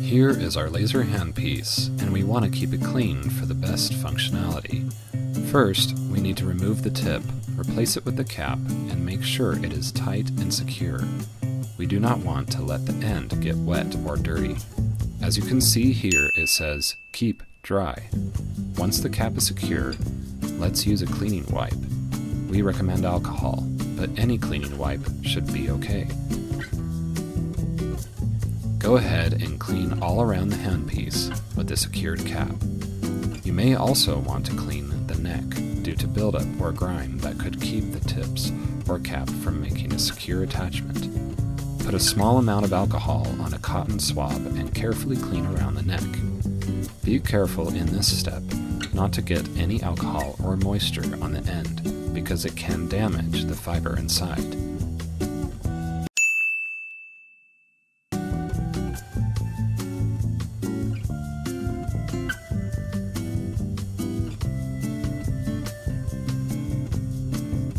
Here is our laser handpiece, and we want to keep it clean for the best functionality. First, we need to remove the tip, replace it with the cap, and make sure it is tight and secure. We do not want to let the end get wet or dirty. As you can see here, it says, "Keep dry." Once the cap is secure, let's use a cleaning wipe. We recommend alcohol, but any cleaning wipe should be okay. Go ahead and clean all around the handpiece with the secured cap. You may also want to clean the neck due to buildup or grime that could keep the tips or cap from making a secure attachment. Put a small amount of alcohol on a cotton swab and carefully clean around the neck. Be careful in this step not to get any alcohol or moisture on the end because it can damage the fiber inside.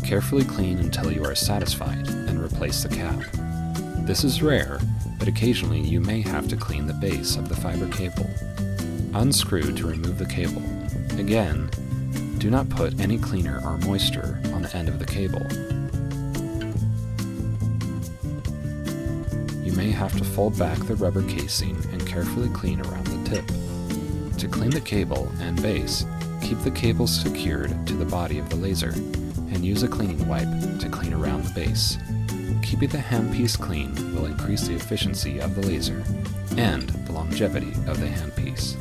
Carefully clean until you are satisfied and replace the cap. This is rare, but occasionally you may have to clean the base of the fiber cable. Unscrew to remove the cable. Again, do not put any cleaner or moisture on the end of the cable. You may have to fold back the rubber casing and carefully clean around the tip. To clean the cable and base, keep the cable secured to the body of the laser and use a cleaning wipe to clean around the base. Keeping the handpiece clean will increase the efficiency of the laser and the longevity of the handpiece.